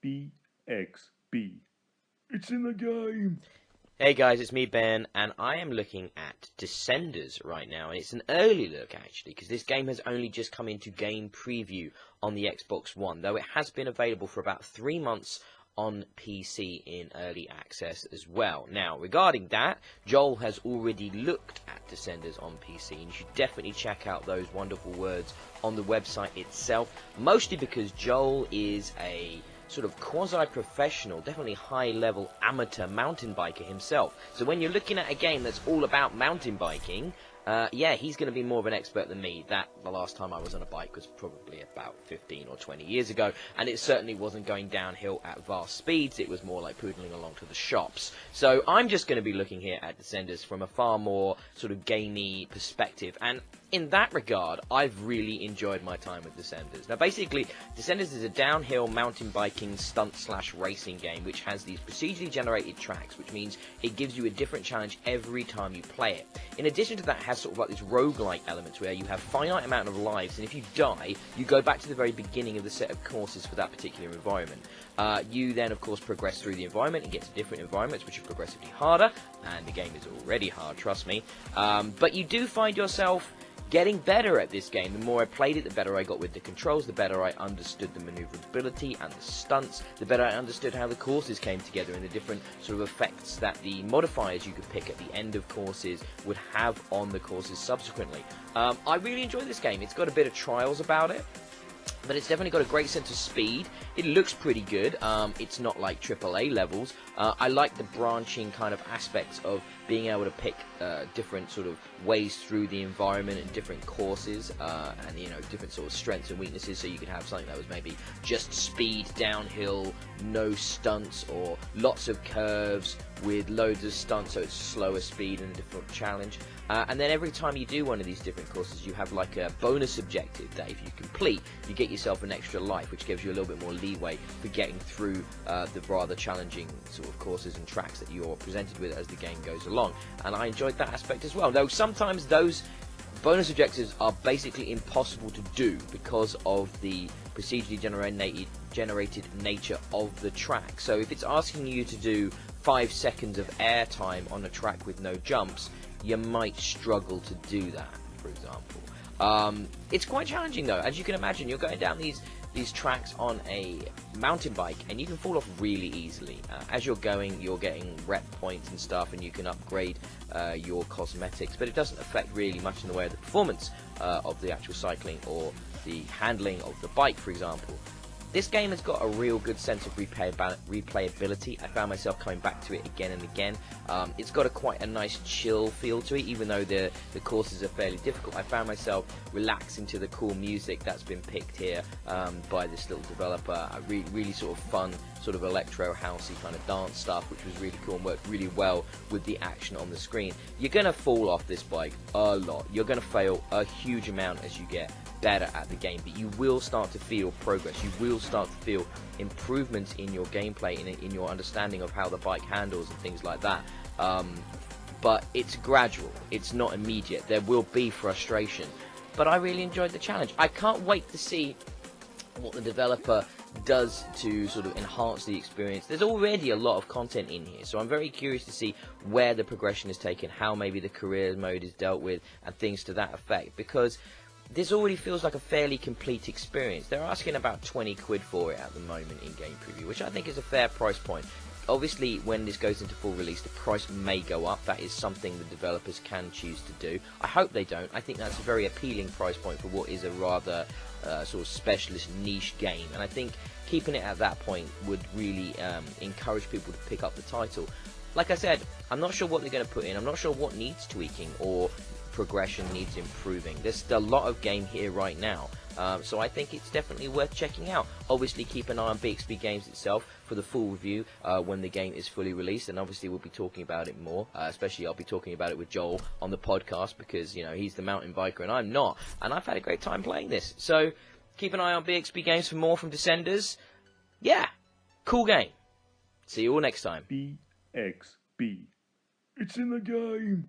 BXB. It's in the game! Hey guys, it's me Ben, and I am looking at Descenders right now, and it's an early look actually, because this game has only just come into game preview on the Xbox One, though it has been available for about 3 months on PC in early access as well. Now, regarding that, Joel has already looked at Descenders on PC, and you should definitely check out those wonderful words on the website itself, mostly because Joel is a sort of quasi-professional, definitely high-level amateur mountain biker himself. So when you're looking at a game that's all about mountain biking, yeah, he's going to be more of an expert than me. The last time I was on a bike was probably about 15 or 20 years ago, and it certainly wasn't going downhill at vast speeds. It was more like poodling along to the shops. So I'm just going to be looking here at Descenders from a far more sort of gamey perspective, and in that regard, I've really enjoyed my time with Descenders. Now, basically, Descenders is a downhill mountain biking stunt/racing game which has these procedurally generated tracks, which means it gives you a different challenge every time you play it. In addition to that, it has sort of like this roguelike element where you have finite amount of lives, and if you die, you go back to the very beginning of the set of courses for that particular environment. You then, of course, progress through the environment and get to different environments, which are progressively harder, and the game is already hard, trust me. But you do find yourself getting better at this game. The more I played it, the better I got with the controls, the better I understood the maneuverability and the stunts, the better I understood how the courses came together and the different sort of effects that the modifiers you could pick at the end of courses would have on the courses subsequently. I really enjoy this game. It's got a bit of trials about it, but it's definitely got a great sense of speed. It looks pretty good. It's not like AAA levels. I like the branching kind of aspects of being able to pick different sort of ways through the environment and different courses, and different sort of strengths and weaknesses. So you could have something that was maybe just speed downhill, no stunts, or lots of curves with loads of stunts, so it's slower speed and a different challenge. And then every time you do one of these different courses, you have like a bonus objective that if you complete, you get yourself an extra life, which gives you a little bit more leeway for getting through the rather challenging sort of courses and tracks that you're presented with as the game goes along. And I enjoyed that aspect as well, though sometimes those bonus objectives are basically impossible to do because of the procedurally generated nature of the track. So if it's asking you to do 5 seconds of air time on a track with no jumps, you might struggle to do that, for example. It's quite challenging though. As you can imagine, you're going down these tracks on a mountain bike and you can fall off really easily. As you're going, you're getting rep points and stuff, and you can upgrade your cosmetics, but it doesn't affect really much in the way of the performance of the actual cycling or the handling of the bike, for example. This game has got a real good sense of replayability. I found myself coming back to it again and again. It's got quite a nice chill feel to it, even though the courses are fairly difficult. I found myself relaxing to the cool music that's been picked here by this little developer. Really sort of fun, sort of electro housey kind of dance stuff, which was really cool and worked really well with the action on the screen. You're going to fall off this bike a lot. You're going to fail a huge amount as you get better at the game, but you will start to feel progress. You will start to feel improvements in your gameplay, in your understanding of how the bike handles and things like that. But it's gradual. It's not immediate. There will be frustration, but I really enjoyed the challenge. I can't wait to see what the developer does to sort of enhance the experience. There's already a lot of content in here, so I'm very curious to see where the progression is taken, how maybe the career mode is dealt with, and things to that effect, because this already feels like a fairly complete experience. They're asking about 20 quid for it at the moment in game preview, which I think is a fair price point. Obviously, when this goes into full release, the price may go up. That is something the developers can choose to do. I hope they don't. I think that's a very appealing price point for what is a rather sort of specialist niche game, and I think keeping it at that point would really encourage people to pick up the title. Like I said, I'm not sure what they're going to put in. I'm not sure what needs tweaking or progression needs improving. There's a lot of game here right now, so I think it's definitely worth checking out. Obviously, keep an eye on BXB Games itself for the full review when the game is fully released, and obviously we'll be talking about it more, especially I'll be talking about it with Joel on the podcast, because he's the mountain biker and I'm not, and I've had a great time playing this. So keep an eye on BXB Games for more from Descenders. Yeah, cool game. See you all next time. BXB. It's in the game!